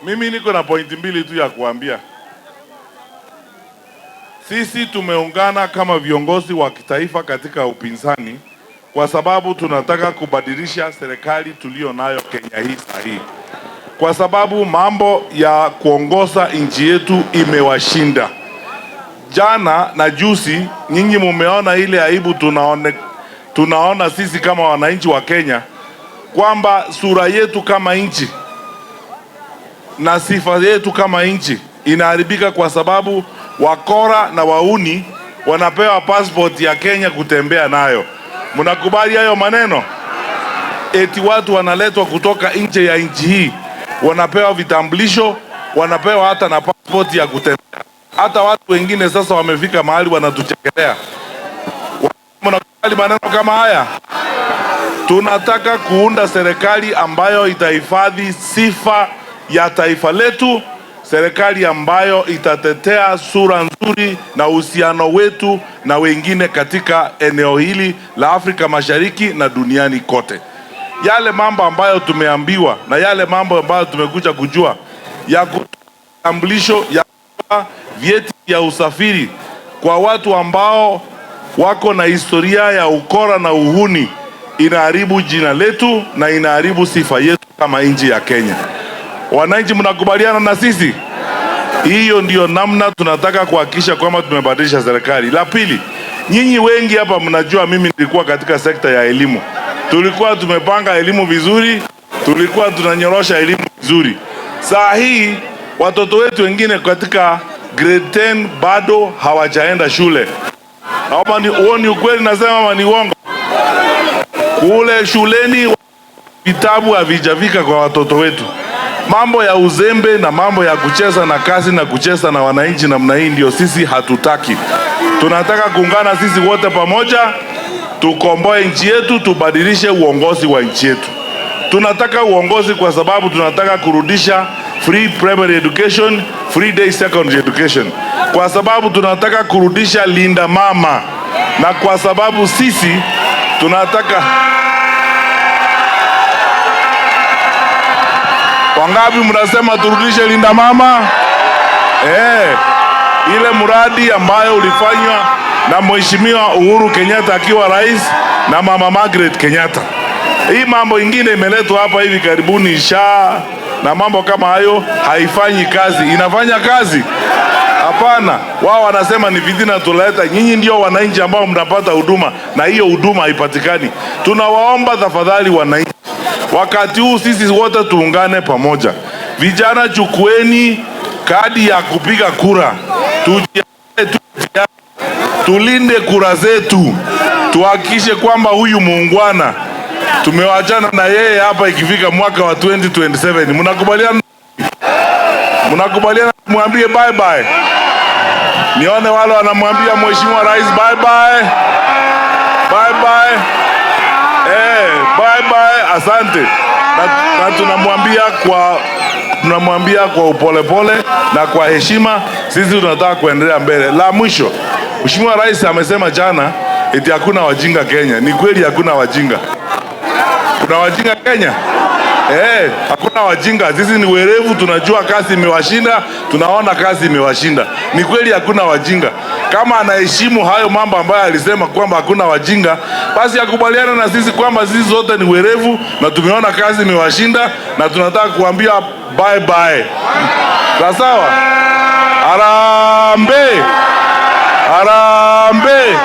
Mimi niko na pointi mbili tu ya kuambia. Sisi tumeungana kama viongozi wa kitaifa katika upinzani kwa sababu tunataka kubadilisha serikali tulio nayo Kenya hii sahihi. Kwa sababu mambo ya kuongoza nchi yetu imewashinda. Jana na juzi nyinyi mumeona ile aibu tunaona sisi kama wananchi wa Kenya, kwamba sura yetu kama nchi na sifa yetu kama nchi inaharibika kwa sababu wakora na wauni wanapewa passport ya Kenya kutembea nayo. Mnakubali hayo maneno? Eti watu wanaletwa kutoka nje ya nchi hii, wanapewa vitambulisho, wanapewa hata na passport ya kutembea. Hata watu wengine sasa wamefika mahali wanatuchekelea. Mnakubali maneno kama haya? Tunataka kuunda serikali ambayo itahifadhi sifa ya taifa letu, serikali ambayo itatetea sura nzuri na uhusiano wetu na wengine katika eneo hili la Afrika Mashariki na duniani kote. Yale mambo ambayo tumeambiwa na yale mambo ambayo tumekuja kujua ya kutambulisho, ya vyeti ya usafiri kwa watu ambao wako na historia ya ukora na uhuni, inaharibu jina letu na inaharibu sifa yetu kama nchi ya Kenya. Wananchi, mnakubaliana na sisi? Hiyo ndio namna tunataka kuhakikisha kwamba tumebadilisha serikali. La pili, nyinyi wengi hapa mnajua mimi nilikuwa katika sekta ya elimu. Tulikuwa tumepanga elimu vizuri, tulikuwa tunanyorosha elimu vizuri. Saa hii watoto wetu wengine katika grade 10 bado hawajaenda shule. Ama ni ukweli nasema ama ni uongo? Kule shuleni vitabu havijafika kwa watoto wetu. Mambo ya uzembe na mambo ya kucheza na kazi na kucheza na wananchi namna hii ndio sisi hatutaki. Tunataka kuungana sisi wote pamoja, tukomboe nchi yetu, tubadilishe uongozi wa nchi yetu. Tunataka uongozi kwa sababu tunataka kurudisha free primary education, free day secondary education. Kwa sababu tunataka kurudisha linda mama, na kwa sababu sisi tunataka... Wangapi mnasema turudishe linda mama? Ile mradi ambayo ulifanywa na Mheshimiwa Uhuru Kenyatta akiwa rais na Mama Margaret Kenyatta. Hii mambo ingine imeletwa hapa hivi karibuni na mambo kama hayo haifanyi kazi. Inafanya kazi? Hapana. Wao wanasema ni fitina tuleta. Nyinyi ndio wananchi ambao mnapata huduma na hiyo huduma haipatikani. Tunawaomba tafadhali wananchi, wakati huu sisi wote tuungane pamoja. Vijana, chukueni kadi ya kupiga kura. Tulinde kura zetu. Tuhakikishe kwamba huyu muungwana tumewachana na yeye hapa ikifika mwaka wa 2027. Mnakubaliana? Mnakubaliana mwambie bye bye? Nione wale wanamwambia Mheshimiwa Rais bye bye. Bye bye. Bye bye, asante. Na tunamwambia kwa upolepole na kwa heshima, sisi tunataka kuendelea mbele. La mwisho, Mheshimiwa Rais amesema jana eti hakuna wajinga Kenya. Ni kweli hakuna wajinga? Kuna wajinga Kenya? Hakuna wajinga. Sisi ni werevu, tunajua kazi imewashinda, tunaona kazi imewashinda. Ni kweli hakuna wajinga. Kama anaheshimu hayo mambo ambayo alisema kwamba hakuna wajinga, basi akubaliana na sisi kwamba sisi zote ni werevu na tumeona kazi imewashinda na tunataka kuambia bye bye. Sawa? Harambee! Harambee!